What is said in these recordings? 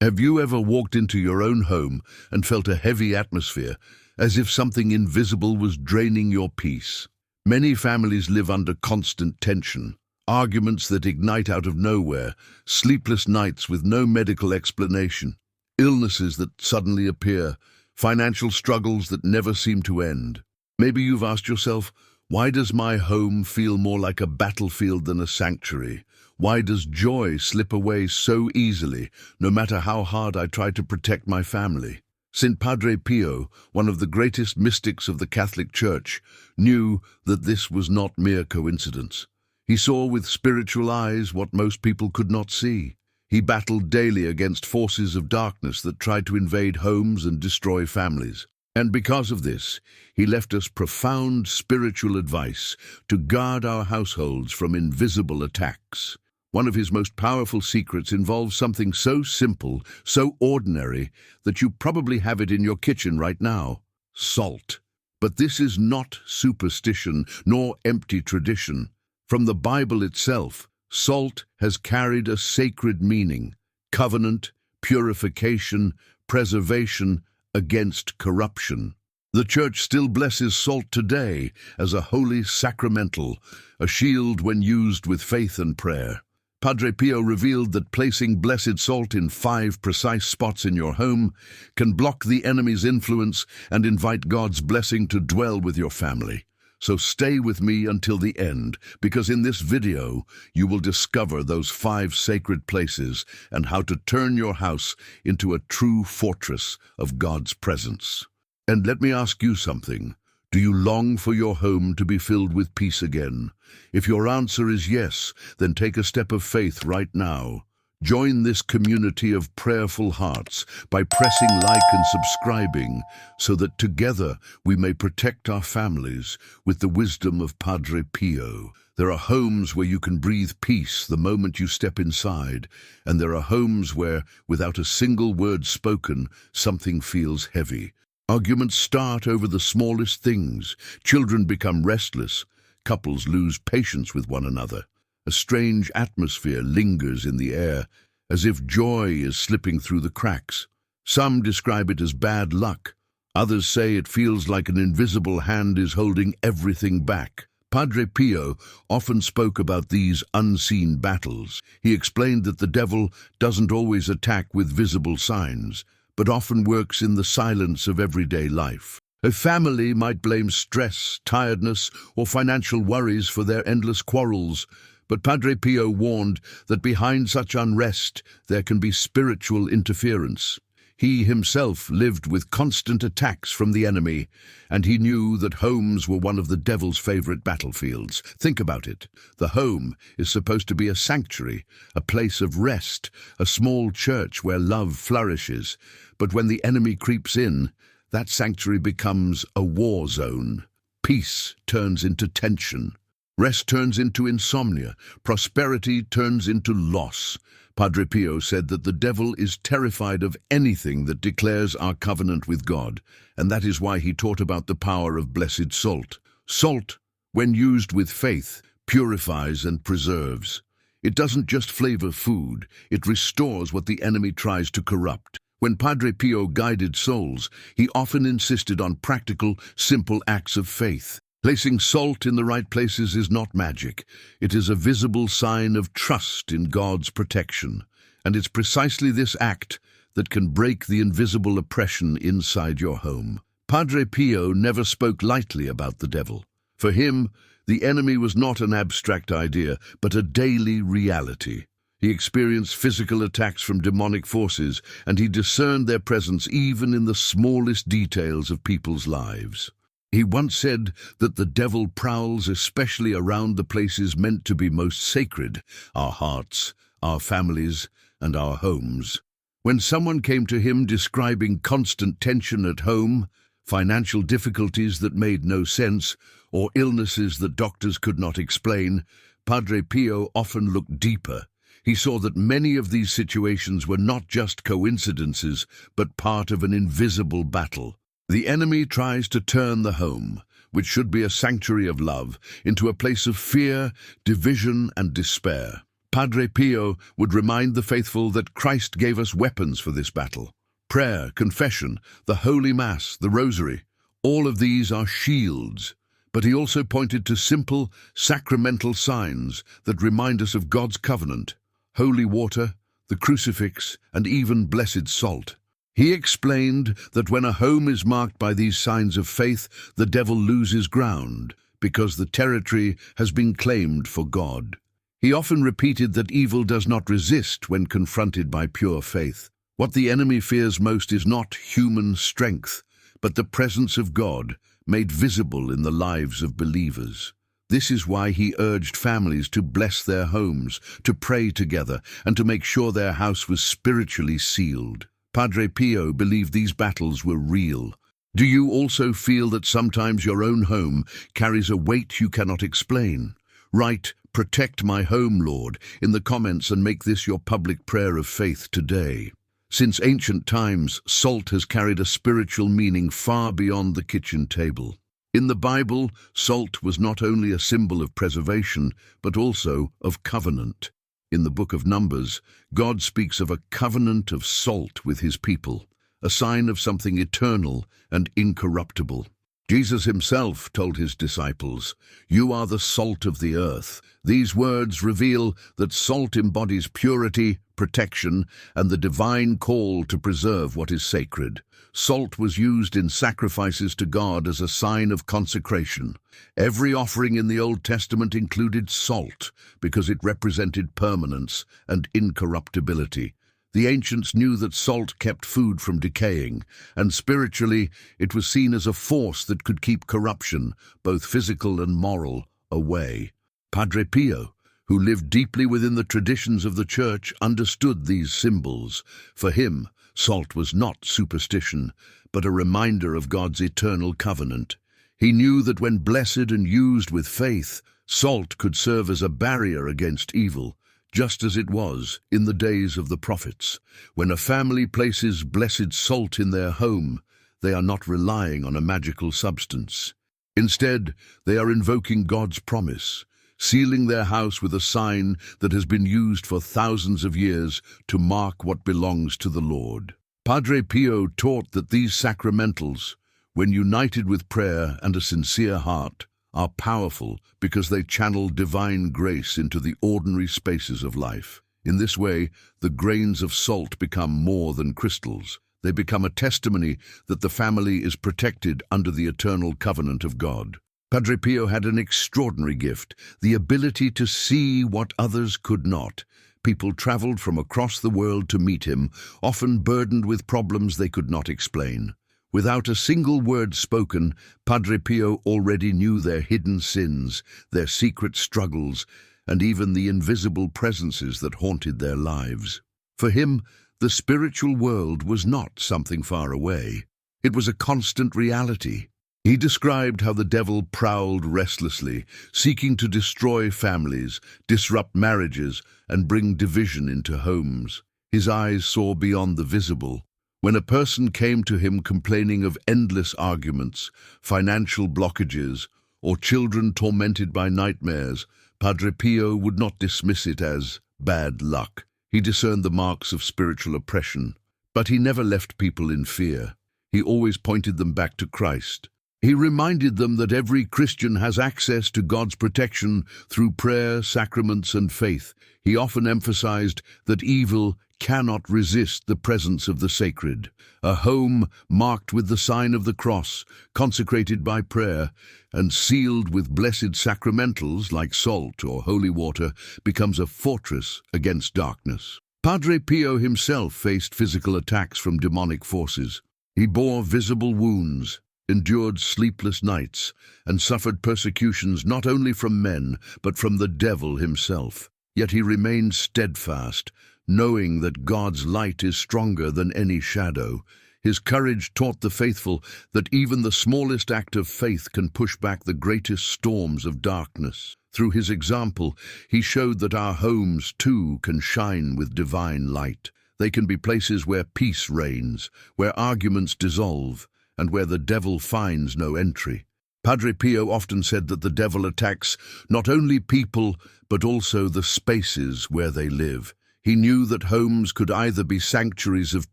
Have you ever walked into your own home and felt a heavy atmosphere, as if something invisible was draining your peace? Many families live under constant tension, arguments that ignite out of nowhere, sleepless nights with no medical explanation, illnesses that suddenly appear, financial struggles that never seem to end. Maybe you've asked yourself, why does my home feel more like a battlefield than a sanctuary? Why does joy slip away so easily, no matter how hard I try to protect my family? St. Padre Pio, one of the greatest mystics of the Catholic Church, knew that this was not mere coincidence. He saw with spiritual eyes what most people could not see. He battled daily against forces of darkness that tried to invade homes and destroy families. And because of this, he left us profound spiritual advice to guard our households from invisible attacks. One of his most powerful secrets involves something so simple, so ordinary, that you probably have it in your kitchen right now: salt. But this is not superstition, nor empty tradition. From the Bible itself, salt has carried a sacred meaning: covenant, purification, preservation against corruption. The Church still blesses salt today as a holy sacramental, a shield when used with faith and prayer. Padre Pio revealed that placing blessed salt in 5 precise spots in your home can block the enemy's influence and invite God's blessing to dwell with your family. So stay with me until the end, because in this video you will discover those 5 sacred places and how to turn your house into a true fortress of God's presence. And let me ask you something. Do you long for your home to be filled with peace again? If your answer is yes, then take a step of faith right now. Join this community of prayerful hearts by pressing like and subscribing, so that together we may protect our families with the wisdom of Padre Pio. There are homes where you can breathe peace the moment you step inside, and there are homes where, without a single word spoken, something feels heavy. Arguments start over the smallest things. Children become restless. Couples lose patience with one another. A strange atmosphere lingers in the air, as if joy is slipping through the cracks. Some describe it as bad luck. Others say it feels like an invisible hand is holding everything back. Padre Pio often spoke about these unseen battles. He explained that the devil doesn't always attack with visible signs, but often works in the silence of everyday life. A family might blame stress, tiredness, or financial worries for their endless quarrels, but Padre Pio warned that behind such unrest there can be spiritual interference. He himself lived with constant attacks from the enemy, and he knew that homes were one of the devil's favorite battlefields. Think about it. The home is supposed to be a sanctuary, a place of rest, a small church where love flourishes. But when the enemy creeps in, that sanctuary becomes a war zone. Peace turns into tension. Rest turns into insomnia. Prosperity turns into loss. Padre Pio said that the devil is terrified of anything that declares our covenant with God, and that is why he taught about the power of blessed salt. Salt, when used with faith, purifies and preserves. It doesn't just flavor food, it restores what the enemy tries to corrupt. When Padre Pio guided souls, he often insisted on practical, simple acts of faith. Placing salt in the right places is not magic. It is a visible sign of trust in God's protection. And it's precisely this act that can break the invisible oppression inside your home. Padre Pio never spoke lightly about the devil. For him, the enemy was not an abstract idea, but a daily reality. He experienced physical attacks from demonic forces, and he discerned their presence even in the smallest details of people's lives. He once said that the devil prowls especially around the places meant to be most sacred: our hearts, our families, and our homes. When someone came to him describing constant tension at home, financial difficulties that made no sense, or illnesses that doctors could not explain, Padre Pio often looked deeper. He saw that many of these situations were not just coincidences, but part of an invisible battle. The enemy tries to turn the home, which should be a sanctuary of love, into a place of fear, division, and despair. Padre Pio would remind the faithful that Christ gave us weapons for this battle. Prayer, confession, the Holy Mass, the Rosary, all of these are shields. But he also pointed to simple, sacramental signs that remind us of God's covenant: holy water, the crucifix, and even blessed salt. He explained that when a home is marked by these signs of faith, the devil loses ground, because the territory has been claimed for God. He often repeated that evil does not resist when confronted by pure faith. What the enemy fears most is not human strength, but the presence of God made visible in the lives of believers. This is why he urged families to bless their homes, to pray together, and to make sure their house was spiritually sealed. Padre Pio believed these battles were real. Do you also feel that sometimes your own home carries a weight you cannot explain? Write, "Protect my home, Lord," in the comments and make this your public prayer of faith today. Since ancient times, salt has carried a spiritual meaning far beyond the kitchen table. In the Bible, salt was not only a symbol of preservation, but also of covenant. In the book of Numbers, God speaks of a covenant of salt with his people, a sign of something eternal and incorruptible. Jesus himself told his disciples, "You are the salt of the earth." These words reveal that salt embodies purity, protection, and the divine call to preserve what is sacred. Salt was used in sacrifices to God as a sign of consecration. Every offering in the Old Testament included salt because it represented permanence and incorruptibility. The ancients knew that salt kept food from decaying, and spiritually it was seen as a force that could keep corruption, both physical and moral, away. Padre Pio, who lived deeply within the traditions of the Church, understood these symbols. For him, salt was not superstition, but a reminder of God's eternal covenant. He knew that when blessed and used with faith, salt could serve as a barrier against evil, just as it was in the days of the prophets. When a family places blessed salt in their home, they are not relying on a magical substance. Instead, they are invoking God's promise, sealing their house with a sign that has been used for thousands of years to mark what belongs to the Lord. Padre Pio taught that these sacramentals, when united with prayer and a sincere heart, are powerful because they channel divine grace into the ordinary spaces of life. In this way, the grains of salt become more than crystals. They become a testimony that the family is protected under the eternal covenant of God. Padre Pio had an extraordinary gift, the ability to see what others could not. People traveled from across the world to meet him, often burdened with problems they could not explain. Without a single word spoken, Padre Pio already knew their hidden sins, their secret struggles, and even the invisible presences that haunted their lives. For him, the spiritual world was not something far away. It was a constant reality. He described how the devil prowled restlessly, seeking to destroy families, disrupt marriages, and bring division into homes. His eyes saw beyond the visible. When a person came to him complaining of endless arguments, financial blockages, or children tormented by nightmares, Padre Pio would not dismiss it as bad luck. He discerned the marks of spiritual oppression, but he never left people in fear. He always pointed them back to Christ. He reminded them that every Christian has access to God's protection through prayer, sacraments, and faith. He often emphasized that evil cannot resist the presence of the sacred. A home marked with the sign of the cross, consecrated by prayer, and sealed with blessed sacramentals like salt or holy water, becomes a fortress against darkness. Padre Pio himself faced physical attacks from demonic forces. He bore visible wounds, endured sleepless nights, and suffered persecutions not only from men, but from the devil himself. Yet he remained steadfast, knowing that God's light is stronger than any shadow. His courage taught the faithful that even the smallest act of faith can push back the greatest storms of darkness. Through his example, he showed that our homes, too, can shine with divine light. They can be places where peace reigns, where arguments dissolve, and where the devil finds no entry. Padre Pio often said that the devil attacks not only people, but also the spaces where they live. He knew that homes could either be sanctuaries of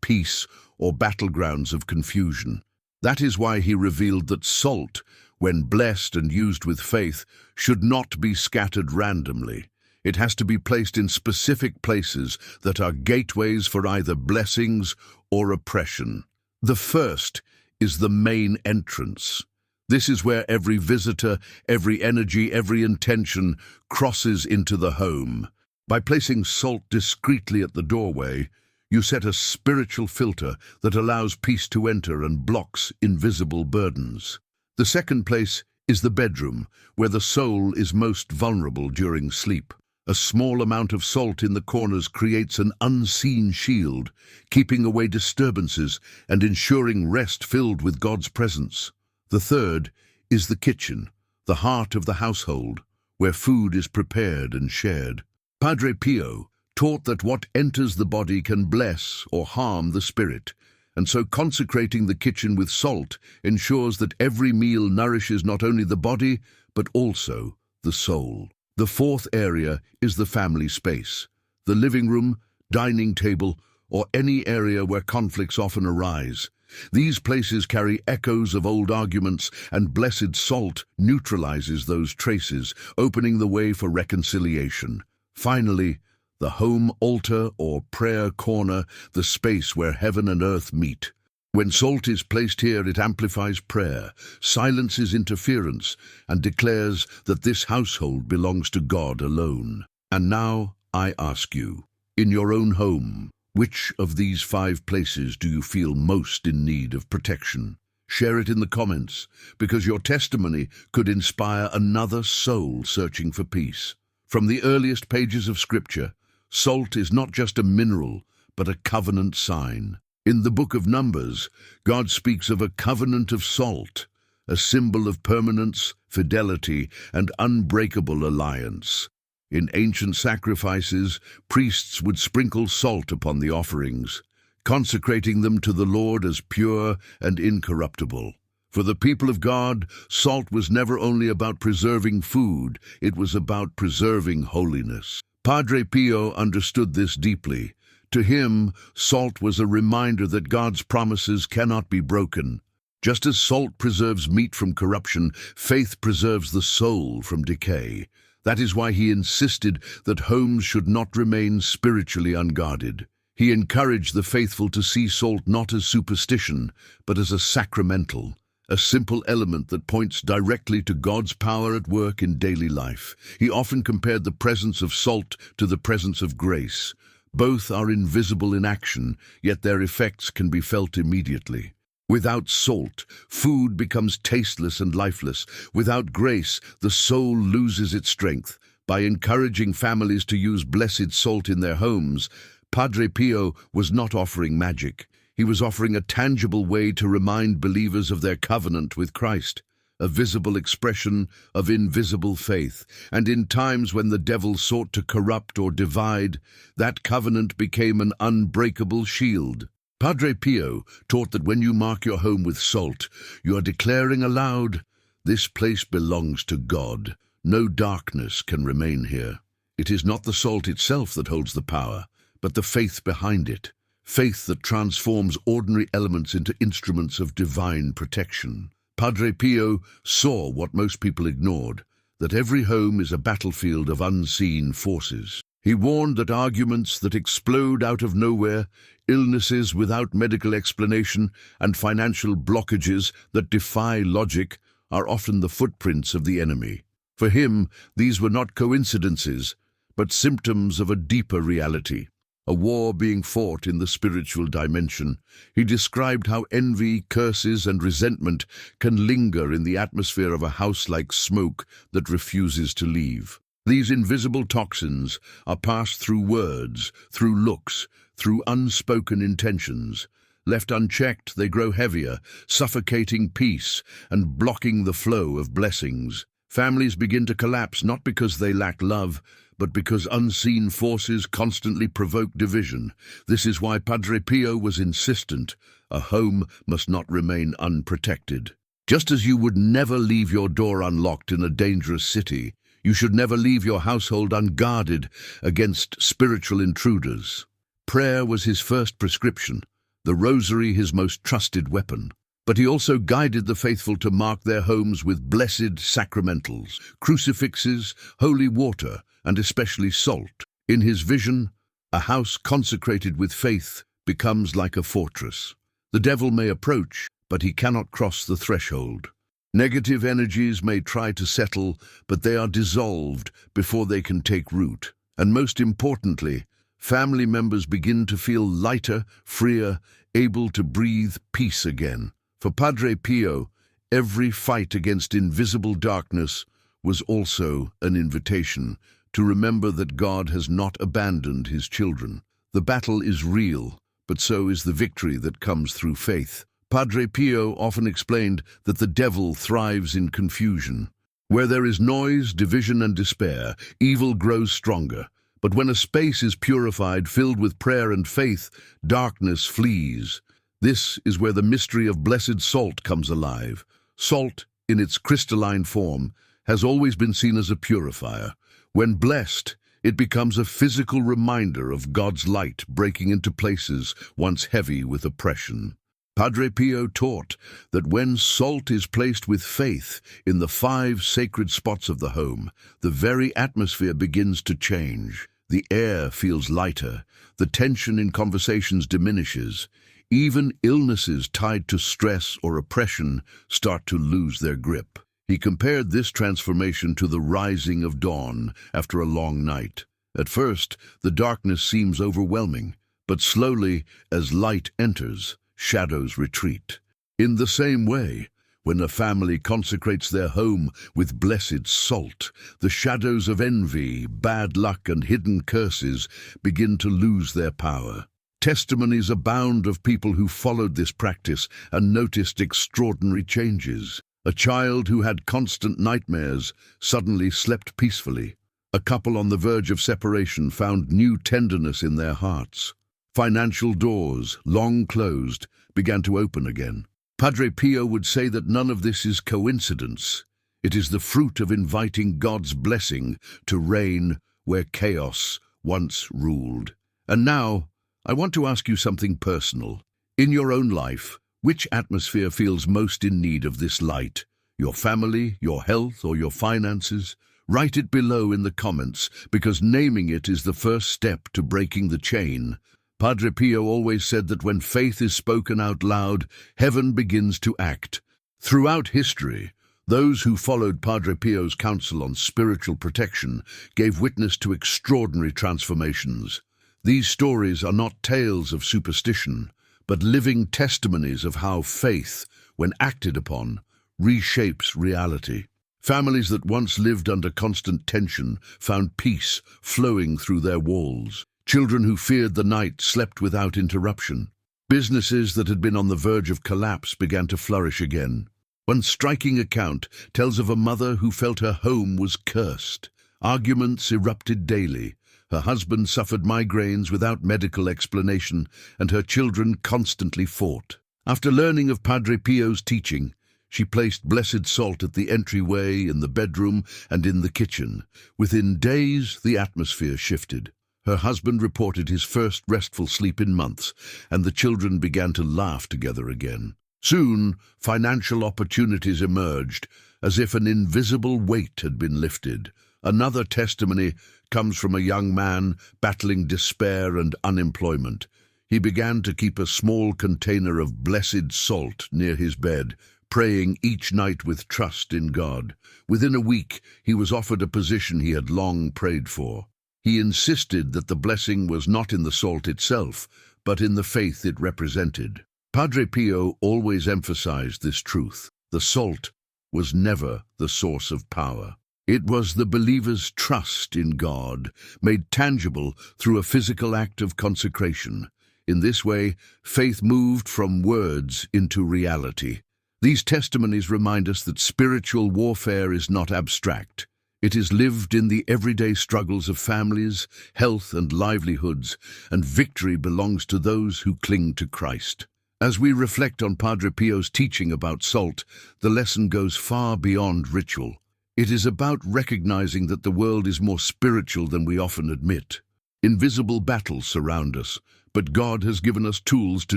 peace or battlegrounds of confusion. That is why he revealed that salt, when blessed and used with faith, should not be scattered randomly. It has to be placed in specific places that are gateways for either blessings or oppression. The first is the main entrance. This is where every visitor, every energy, every intention crosses into the home. By placing salt discreetly at the doorway, you set a spiritual filter that allows peace to enter and blocks invisible burdens. The second place is the bedroom, where the soul is most vulnerable during sleep. A small amount of salt in the corners creates an unseen shield, keeping away disturbances and ensuring rest filled with God's presence. The third is the kitchen, the heart of the household, where food is prepared and shared. Padre Pio taught that what enters the body can bless or harm the spirit, and so consecrating the kitchen with salt ensures that every meal nourishes not only the body, but also the soul. The fourth area is the family space, the living room, dining table, or any area where conflicts often arise. These places carry echoes of old arguments, and blessed salt neutralizes those traces, opening the way for reconciliation. Finally, the home altar or prayer corner, the space where heaven and earth meet. When salt is placed here, it amplifies prayer, silences interference, and declares that this household belongs to God alone. And now, I ask you, in your own home, which of these 5 places do you feel most in need of protection? Share it in the comments, because your testimony could inspire another soul searching for peace. From the earliest pages of Scripture, salt is not just a mineral, but a covenant sign. In the book of Numbers, God speaks of a covenant of salt, a symbol of permanence, fidelity, and unbreakable alliance. In ancient sacrifices, priests would sprinkle salt upon the offerings, consecrating them to the Lord as pure and incorruptible. For the people of God, salt was never only about preserving food, it was about preserving holiness. Padre Pio understood this deeply. To him, salt was a reminder that God's promises cannot be broken. Just as salt preserves meat from corruption, faith preserves the soul from decay. That is why he insisted that homes should not remain spiritually unguarded. He encouraged the faithful to see salt not as superstition, but as a sacramental, a simple element that points directly to God's power at work in daily life. He often compared the presence of salt to the presence of grace. Both are invisible in action, yet their effects can be felt immediately. Without salt, food becomes tasteless and lifeless. Without grace, the soul loses its strength. By encouraging families to use blessed salt in their homes, Padre Pio was not offering magic. He was offering a tangible way to remind believers of their covenant with Christ, a visible expression of invisible faith. And in times when the devil sought to corrupt or divide, that covenant became an unbreakable shield. Padre Pio taught that when you mark your home with salt, you are declaring aloud, "This place belongs to God. No darkness can remain here." It is not the salt itself that holds the power, but the faith behind it. Faith that transforms ordinary elements into instruments of divine protection. Padre Pio saw what most people ignored, that every home is a battlefield of unseen forces. He warned that arguments that explode out of nowhere, illnesses without medical explanation, and financial blockages that defy logic are often the footprints of the enemy. For him, these were not coincidences, but symptoms of a deeper reality, a war being fought in the spiritual dimension. He described how envy, curses, and resentment can linger in the atmosphere of a house like smoke that refuses to leave. These invisible toxins are passed through words, through looks, through unspoken intentions. Left unchecked, they grow heavier, suffocating peace and blocking the flow of blessings. Families begin to collapse not because they lack love, but because unseen forces constantly provoke division. This is why Padre Pio was insistent: a home must not remain unprotected. Just as you would never leave your door unlocked in a dangerous city, you should never leave your household unguarded against spiritual intruders. Prayer was his first prescription, the rosary his most trusted weapon. But he also guided the faithful to mark their homes with blessed sacramentals, crucifixes, holy water, and especially salt. In his vision, a house consecrated with faith becomes like a fortress. The devil may approach, but he cannot cross the threshold. Negative energies may try to settle, but they are dissolved before they can take root. And most importantly, family members begin to feel lighter, freer, able to breathe peace again. For Padre Pio, every fight against invisible darkness was also an invitation to remember that God has not abandoned his children. The battle is real, but so is the victory that comes through faith. Padre Pio often explained that the devil thrives in confusion. Where there is noise, division, and despair, evil grows stronger. But when a space is purified, filled with prayer and faith, darkness flees. This is where the mystery of blessed salt comes alive. Salt, in its crystalline form, has always been seen as a purifier. When blessed, it becomes a physical reminder of God's light breaking into places once heavy with oppression. Padre Pio taught that when salt is placed with faith in the 5 sacred spots of the home, the very atmosphere begins to change. The air feels lighter, the tension in conversations diminishes. Even illnesses tied to stress or oppression start to lose their grip. He compared this transformation to the rising of dawn after a long night. At first, the darkness seems overwhelming, but slowly, as light enters, shadows retreat. In the same way, when a family consecrates their home with blessed salt, the shadows of envy, bad luck, and hidden curses begin to lose their power. Testimonies abound of people who followed this practice and noticed extraordinary changes. A child who had constant nightmares suddenly slept peacefully. A couple on the verge of separation found new tenderness in their hearts. Financial doors, long closed, began to open again. Padre Pio would say that none of this is coincidence. It is the fruit of inviting God's blessing to reign where chaos once ruled. And now, I want to ask you something personal. In your own life, which atmosphere feels most in need of this light? Your family, your health, or your finances? Write it below in the comments, because naming it is the first step to breaking the chain. Padre Pio always said that when faith is spoken out loud, heaven begins to act. Throughout history, those who followed Padre Pio's counsel on spiritual protection gave witness to extraordinary transformations. These stories are not tales of superstition, but living testimonies of how faith, when acted upon, reshapes reality. Families that once lived under constant tension found peace flowing through their walls. Children who feared the night slept without interruption. Businesses that had been on the verge of collapse began to flourish again. One striking account tells of a mother who felt her home was cursed. Arguments erupted daily. Her husband suffered migraines without medical explanation, and her children constantly fought. After learning of Padre Pio's teaching, she placed blessed salt at the entryway, in the bedroom, and in the kitchen. Within days, the atmosphere shifted. Her husband reported his first restful sleep in months, and the children began to laugh together again. Soon, financial opportunities emerged, as if an invisible weight had been lifted. Another testimony comes from a young man battling despair and unemployment. He began to keep a small container of blessed salt near his bed, praying each night with trust in God. Within a week, he was offered a position he had long prayed for. He insisted that the blessing was not in the salt itself, but in the faith it represented. Padre Pio always emphasized this truth. The salt was never the source of power. It was the believer's trust in God, made tangible through a physical act of consecration. In this way, faith moved from words into reality. These testimonies remind us that spiritual warfare is not abstract. It is lived in the everyday struggles of families, health, and livelihoods, and victory belongs to those who cling to Christ. As we reflect on Padre Pio's teaching about salt, the lesson goes far beyond ritual. It is about recognizing that the world is more spiritual than we often admit. Invisible battles surround us, but God has given us tools to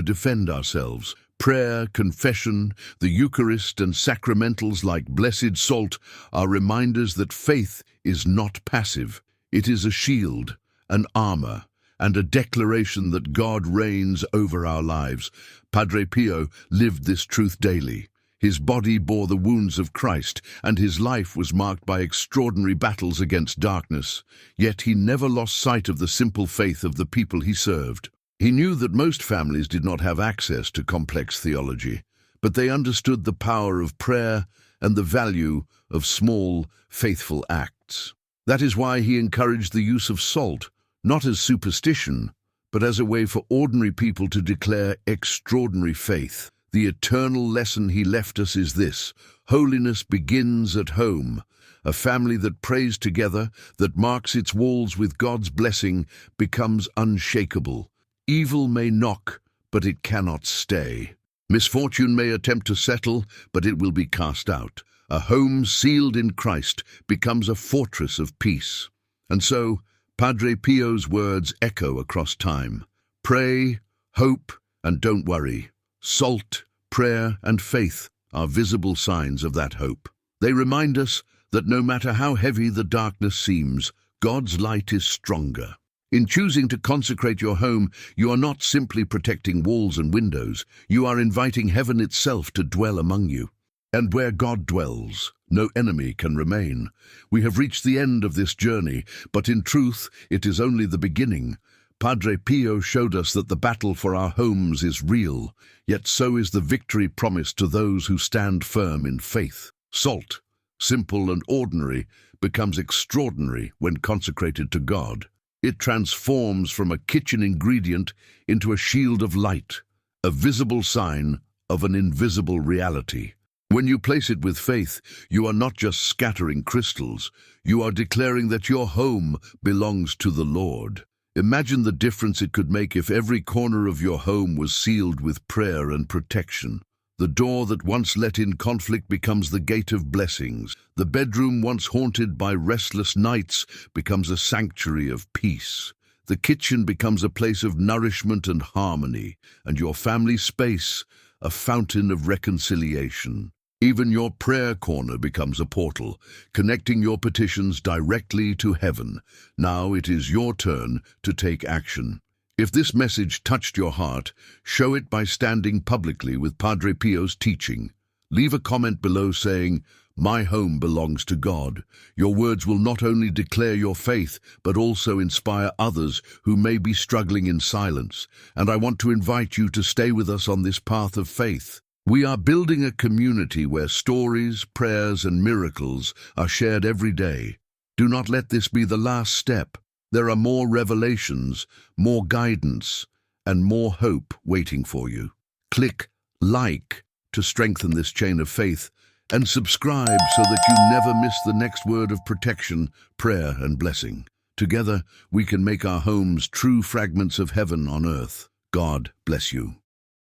defend ourselves. Prayer, confession, the Eucharist, and sacramentals like blessed salt are reminders that faith is not passive. It is a shield, an armor, and a declaration that God reigns over our lives. Padre Pio lived this truth daily. His body bore the wounds of Christ, and his life was marked by extraordinary battles against darkness. Yet he never lost sight of the simple faith of the people he served. He knew that most families did not have access to complex theology, but they understood the power of prayer and the value of small, faithful acts. That is why he encouraged the use of salt, not as superstition, but as a way for ordinary people to declare extraordinary faith. The eternal lesson he left us is this: holiness begins at home. A family that prays together, that marks its walls with God's blessing, becomes unshakable. Evil may knock, but it cannot stay. Misfortune may attempt to settle, but it will be cast out. A home sealed in Christ becomes a fortress of peace. And so, Padre Pio's words echo across time. Pray, hope, and don't worry. Salt, prayer, and faith are visible signs of that hope. They remind us that no matter how heavy the darkness seems, God's light is stronger. In choosing to consecrate your home, you are not simply protecting walls and windows, you are inviting heaven itself to dwell among you. And where God dwells, no enemy can remain. We have reached the end of this journey, but in truth, it is only the beginning. Padre Pio showed us that the battle for our homes is real, yet so is the victory promised to those who stand firm in faith. Salt, simple and ordinary, becomes extraordinary when consecrated to God. It transforms from a kitchen ingredient into a shield of light, a visible sign of an invisible reality. When you place it with faith, you are not just scattering crystals, you are declaring that your home belongs to the Lord. Imagine the difference it could make if every corner of your home was sealed with prayer and protection. The door that once let in conflict becomes the gate of blessings. The bedroom once haunted by restless nights becomes a sanctuary of peace. The kitchen becomes a place of nourishment and harmony, and your family space a fountain of reconciliation. Even your prayer corner becomes a portal, connecting your petitions directly to heaven. Now it is your turn to take action. If this message touched your heart, show it by standing publicly with Padre Pio's teaching. Leave a comment below saying, "My home belongs to God." Your words will not only declare your faith, but also inspire others who may be struggling in silence. And I want to invite you to stay with us on this path of faith. We are building a community where stories, prayers, and miracles are shared every day. Do not let this be the last step. There are more revelations, more guidance, and more hope waiting for you. Click like to strengthen this chain of faith, and subscribe so that you never miss the next word of protection, prayer, and blessing. Together, we can make our homes true fragments of heaven on earth. God bless you.